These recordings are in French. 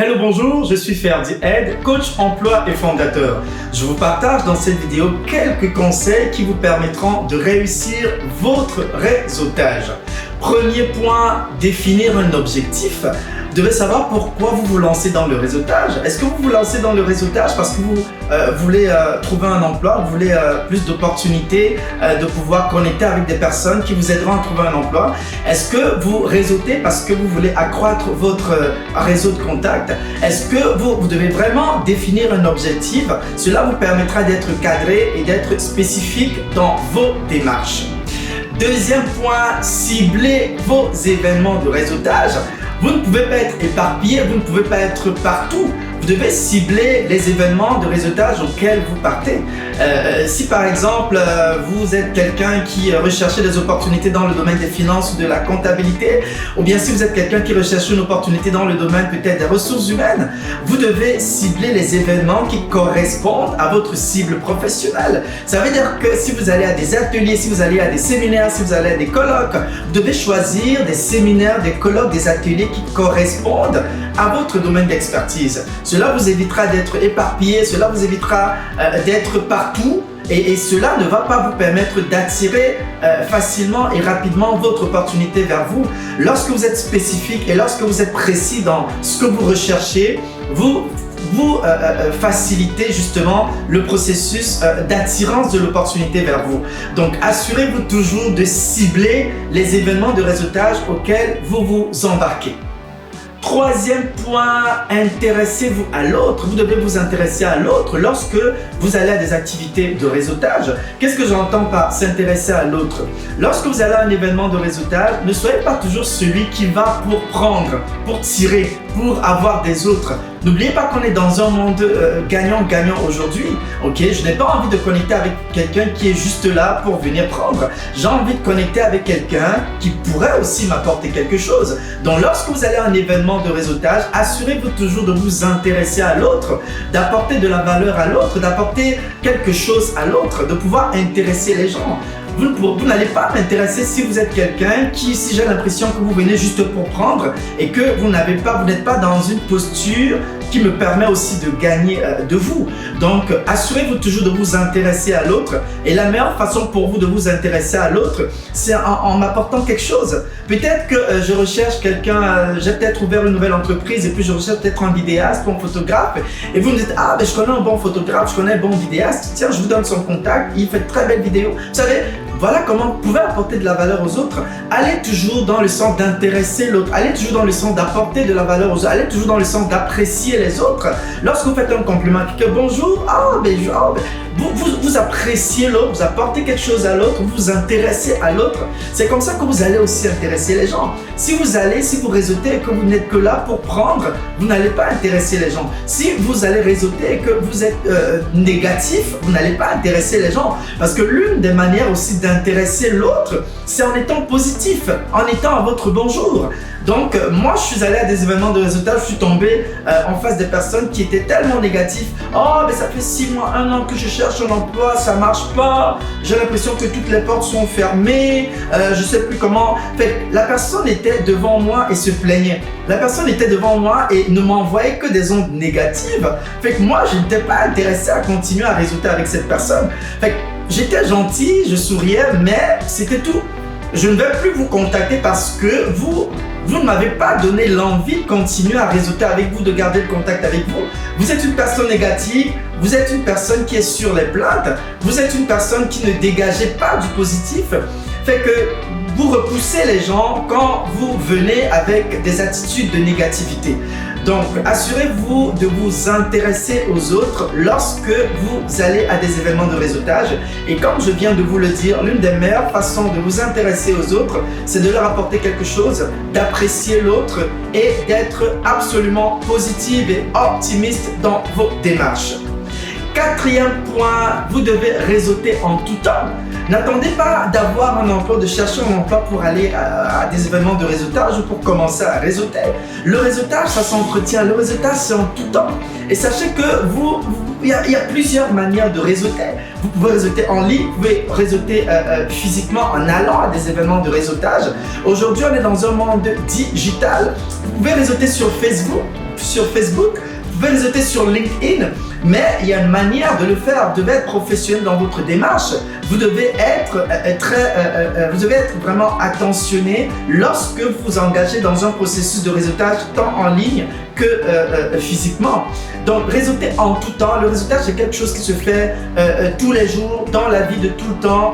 Hello, bonjour, je suis Ferdi Ed, coach emploi et fondateur. Je vous partage dans cette vidéo quelques conseils qui vous permettront de réussir votre réseautage. Premier point, définir un objectif. Vous devez savoir pourquoi vous vous lancez dans le réseautage. Est-ce que vous vous lancez dans le réseautage parce que vous voulez trouver un emploi, vous voulez plus d'opportunités, de pouvoir connecter avec des personnes qui vous aideront à trouver un emploi? Est-ce que vous réseautez parce que vous voulez accroître votre réseau de contacts? Est-ce que vous devez vraiment définir un objectif? Cela vous permettra d'être cadré et d'être spécifique dans vos démarches. Deuxième point, ciblez vos événements de réseautage. Vous ne pouvez pas être éparpillé, vous ne pouvez pas être partout. Vous devez cibler les événements de réseautage auxquels vous partez. Si par exemple, vous êtes quelqu'un qui recherchait des opportunités dans le domaine des finances ou de la comptabilité, ou bien si vous êtes quelqu'un qui recherche une opportunité dans le domaine peut-être des ressources humaines, vous devez cibler les événements qui correspondent à votre cible professionnelle. Ça veut dire que si vous allez à des ateliers, si vous allez à des séminaires, si vous allez à des colloques, vous devez choisir des séminaires, des colloques, des ateliers qui correspondent à votre domaine d'expertise. Cela vous évitera d'être éparpillé, cela vous évitera d'être partout et cela ne va pas vous permettre d'attirer facilement et rapidement votre opportunité vers vous. Lorsque vous êtes spécifique et lorsque vous êtes précis dans ce que vous recherchez, vous facilitez justement le processus d'attirance de l'opportunité vers vous. Donc, assurez-vous toujours de cibler les événements de réseautage auxquels vous vous embarquez. Troisième point, intéressez-vous à l'autre. Vous devez vous intéresser à l'autre lorsque vous allez à des activités de réseautage. Qu'est-ce que j'entends par s'intéresser à l'autre? Lorsque vous allez à un événement de réseautage, ne soyez pas toujours celui qui va pour prendre, pour tirer, pour avoir des autres. N'oubliez pas qu'on est dans un monde gagnant-gagnant aujourd'hui. Ok, je n'ai pas envie de connecter avec quelqu'un qui est juste là pour venir prendre. J'ai envie de connecter avec quelqu'un qui pourrait aussi m'apporter quelque chose. Donc, lorsque vous allez à un événement de réseautage, assurez-vous toujours de vous intéresser à l'autre, d'apporter de la valeur à l'autre, d'apporter quelque chose à l'autre, de pouvoir intéresser les gens. Vous n'allez pas m'intéresser si vous êtes quelqu'un qui, si j'ai l'impression que vous venez juste pour prendre et que vous n'êtes pas dans une posture qui me permet aussi de gagner de vous. Donc, assurez-vous toujours de vous intéresser à l'autre. Et la meilleure façon pour vous de vous intéresser à l'autre, c'est en m'apportant quelque chose. Peut-être que je recherche quelqu'un, j'ai peut-être ouvert une nouvelle entreprise et puis je recherche peut-être un vidéaste ou un photographe. Et vous me dites, ah, ben, je connais un bon photographe, je connais un bon vidéaste. Tiens, je vous donne son contact, il fait de très belles vidéos. Vous savez, voilà comment vous pouvez apporter de la valeur aux autres. Allez toujours dans le sens d'intéresser l'autre. Allez toujours dans le sens d'apporter de la valeur aux autres. Allez toujours dans le sens d'apprécier les autres. Lorsque vous faites un compliment à quelqu'un, bonjour, vous appréciez l'autre, vous apportez quelque chose à l'autre, vous vous intéressez à l'autre. C'est comme ça que vous allez aussi intéresser les gens. Si vous réseautez et que vous n'êtes que là pour prendre, vous n'allez pas intéresser les gens. Si vous allez réseauter et que vous êtes négatif, vous n'allez pas intéresser les gens. Parce que l'une des manières aussi d'intéresser l'autre, c'est en étant positif, en étant à votre bonjour. Donc, moi, je suis allé à des événements de réseautage, je suis tombé en face des personnes qui étaient tellement négatives. Oh, mais ça fait 6 mois, 1 an que je cherche un emploi, ça marche pas. J'ai l'impression que toutes les portes sont fermées, je sais plus comment. Fait, la personne était devant moi et se plaignait. La personne était devant moi et ne m'envoyait que des ondes négatives. Fait que moi, je n'étais pas intéressé à continuer à réseauter avec cette personne. Fait que j'étais gentil, je souriais, mais c'était tout. Je ne vais plus vous contacter parce que vous ne m'avez pas donné l'envie de continuer à réseauter avec vous, de garder le contact avec vous. Vous êtes une personne négative, vous êtes une personne qui est sur les plaintes, vous êtes une personne qui ne dégagez pas du positif. Fait que vous repoussez les gens quand vous venez avec des attitudes de négativité. Donc, assurez-vous de vous intéresser aux autres lorsque vous allez à des événements de réseautage. Et comme je viens de vous le dire, l'une des meilleures façons de vous intéresser aux autres, c'est de leur apporter quelque chose, d'apprécier l'autre et d'être absolument positive et optimiste dans vos démarches. Quatrième point, vous devez réseauter en tout temps. N'attendez pas d'avoir un emploi, de chercher un emploi pour aller à des événements de réseautage ou pour commencer à réseauter. Le réseautage, ça s'entretient. Le réseautage, c'est en tout temps. Et sachez que il y a plusieurs manières de réseauter. Vous pouvez réseauter en ligne, vous pouvez réseauter physiquement en allant à des événements de réseautage. Aujourd'hui, on est dans un monde digital. Vous pouvez réseauter sur Facebook. sur Facebook, vous pouvez réseauter sur LinkedIn, mais il y a une manière de le faire. Vous devez être professionnel dans votre démarche. Vous devez être vraiment attentionné lorsque vous vous engagez dans un processus de réseautage tant en ligne que physiquement. Donc, réseauter en tout temps. Le réseautage, c'est quelque chose qui se fait tous les jours, dans la vie de tout le temps.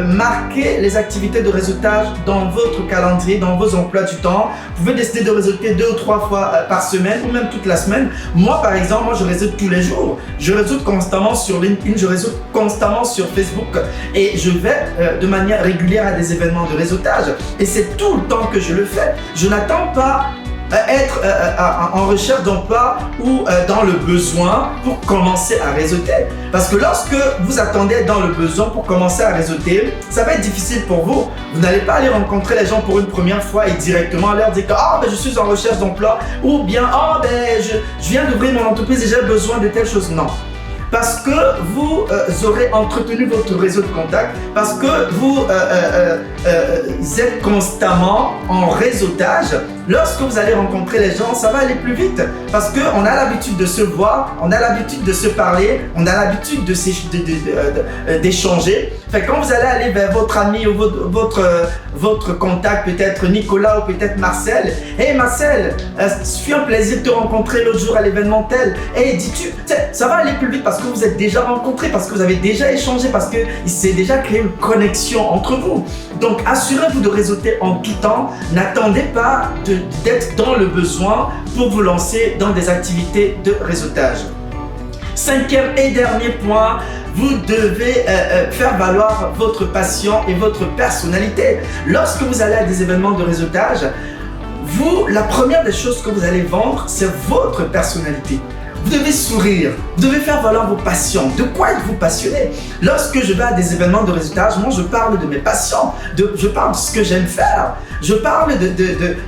Marquez les activités de réseautage dans votre calendrier, dans vos emplois du temps. Vous pouvez décider de réseauter 2 ou 3 fois par semaine ou même toute la semaine. Moi, par exemple, je réseaute tous les jours. Je réseaute constamment sur LinkedIn, je réseaute constamment sur Facebook et je vais de manière régulière à des événements de réseautage. Et c'est tout le temps que je le fais. Je n'attends pas être en recherche d'emploi ou dans le besoin pour commencer à réseauter. Parce que lorsque vous attendez dans le besoin pour commencer à réseauter, ça va être difficile pour vous. Vous n'allez pas aller rencontrer les gens pour une première fois et directement leur dire que je suis en recherche d'emploi ou bien je viens d'ouvrir mon entreprise et j'ai besoin de telle chose. Non. Parce que vous aurez entretenu votre réseau de contacts, parce que vous êtes constamment en réseautage. Lorsque vous allez rencontrer les gens, ça va aller plus vite parce qu'on a l'habitude de se voir, on a l'habitude de se parler, on a l'habitude d'échanger. Quand vous allez aller vers votre ami ou votre contact, peut-être Nicolas ou peut-être Marcel. Hey Marcel, ce fut un plaisir de te rencontrer l'autre jour à l'événement tel. Hey, dis-tu, ça va aller plus vite parce que vous êtes déjà rencontrés, parce que vous avez déjà échangé, parce qu'il s'est déjà créé une connexion entre vous. Donc, assurez-vous de réseauter en tout temps. N'attendez pas d'être dans le besoin pour vous lancer dans des activités de réseautage. 5e et dernier point, vous devez faire valoir votre passion et votre personnalité. Lorsque vous allez à des événements de réseautage, la première des choses que vous allez vendre, c'est votre personnalité. Vous devez sourire, vous devez faire valoir vos passions. De quoi êtes-vous passionné? Lorsque je vais à des événements de réseautage, moi je parle de mes passions, je parle de ce que j'aime faire. Je parle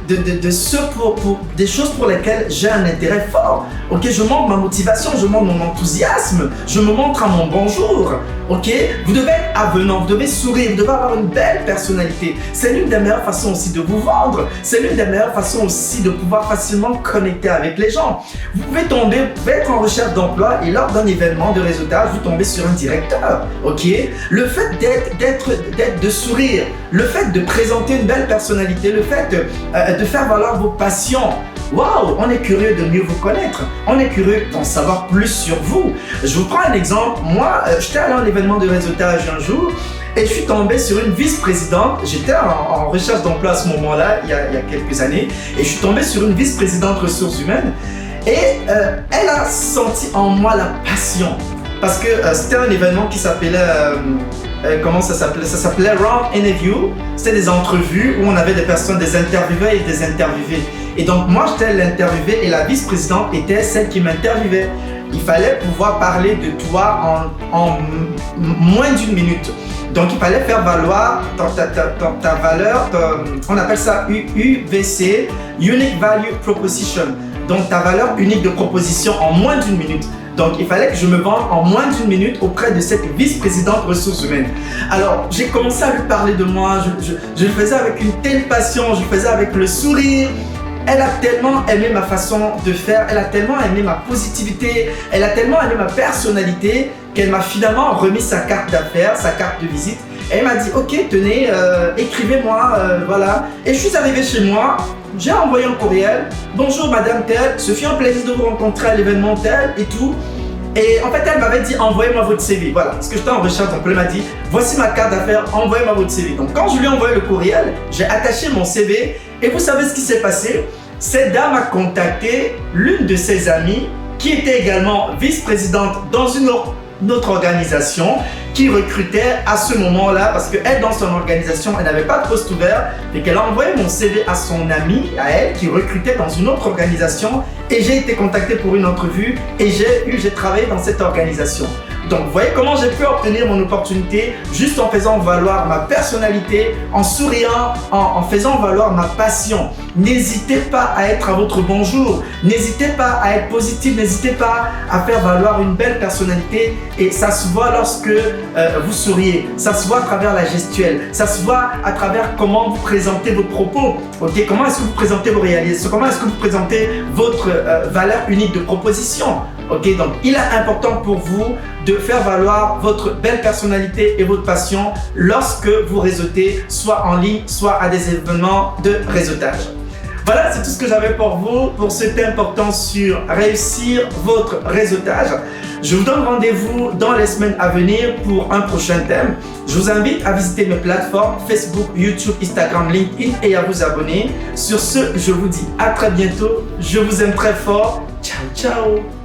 des choses pour lesquelles j'ai un intérêt fort. Ok, je montre ma motivation, je montre mon enthousiasme, je me montre à mon bonjour. Ok, vous devez être avenant, vous devez sourire, vous devez avoir une belle personnalité. C'est l'une des meilleures façons aussi de vous vendre. C'est l'une des meilleures façons aussi de pouvoir facilement connecter avec les gens. Vous pouvez être en recherche d'emploi et lors d'un événement de réseautage, vous tombez sur un directeur. Ok, le fait de sourire, le fait de présenter une belle personnalité, le fait de faire valoir vos passions. Waouh, on est curieux de mieux vous connaître. On est curieux d'en savoir plus sur vous. Je vous prends un exemple. Moi, j'étais allé à un événement de réseautage un jour et je suis tombé sur une vice-présidente. J'étais en recherche d'emploi à ce moment-là, il y a quelques années, et je suis tombé sur une vice-présidente ressources humaines et elle a senti en moi la passion. Parce que c'était un événement qui s'appelait... comment ça s'appelait? Ça s'appelait Round Interview. C'était des entrevues où on avait des personnes, des interviewés et des interviewés. Et donc moi j'étais l'interviewé et la vice-présidente était celle qui m'interviewait. Il fallait pouvoir parler de toi en moins d'une minute. Donc il fallait faire valoir ta valeur, on appelle ça UVC, Unique Value Proposition. Donc ta valeur unique de proposition en moins d'une minute. Donc, il fallait que je me vende en moins d'une minute auprès de cette vice-présidente ressources humaines. Alors, j'ai commencé à lui parler de moi. Je le faisais avec une telle passion, je le faisais avec le sourire. Elle a tellement aimé ma façon de faire, elle a tellement aimé ma positivité, elle a tellement aimé ma personnalité qu'elle m'a finalement remis sa carte d'affaires, sa carte de visite. Et elle m'a dit, ok, tenez, écrivez-moi, voilà. Et je suis arrivé chez moi. J'ai envoyé un courriel. Bonjour Madame Tel, ce fut un plaisir de vous rencontrer à l'événement tel et tout. Et en fait, elle m'avait dit envoyez-moi votre CV. Voilà, parce que j'étais en recherche, donc elle m'a dit voici ma carte d'affaires, envoyez-moi votre CV. Donc quand je lui ai envoyé le courriel, j'ai attaché mon CV et vous savez ce qui s'est passé? Cette dame a contacté l'une de ses amies qui était également vice-présidente dans une autre organisation qui recrutait à ce moment-là parce qu'elle, dans son organisation, elle n'avait pas de poste ouvert et qu'elle a envoyé mon CV à son amie, à elle, qui recrutait dans une autre organisation et j'ai été contacté pour une entrevue et j'ai travaillé dans cette organisation. Donc, vous voyez comment j'ai pu obtenir mon opportunité juste en faisant valoir ma personnalité, en souriant, en faisant valoir ma passion. N'hésitez pas à être à votre bonjour. N'hésitez pas à être positif. N'hésitez pas à faire valoir une belle personnalité. Et ça se voit lorsque vous souriez. Ça se voit à travers la gestuelle. Ça se voit à travers comment vous présentez vos propos. Okay? Comment est-ce que vous présentez vos réalisations? Comment est-ce que vous présentez votre valeur unique de proposition? Ok, donc il est important pour vous de faire valoir votre belle personnalité et votre passion lorsque vous réseautez, soit en ligne, soit à des événements de réseautage. Voilà, c'est tout ce que j'avais pour vous pour ce thème portant sur réussir votre réseautage. Je vous donne rendez-vous dans les semaines à venir pour un prochain thème. Je vous invite à visiter mes plateformes Facebook, YouTube, Instagram, LinkedIn et à vous abonner. Sur ce, je vous dis à très bientôt. Je vous aime très fort. Ciao, ciao!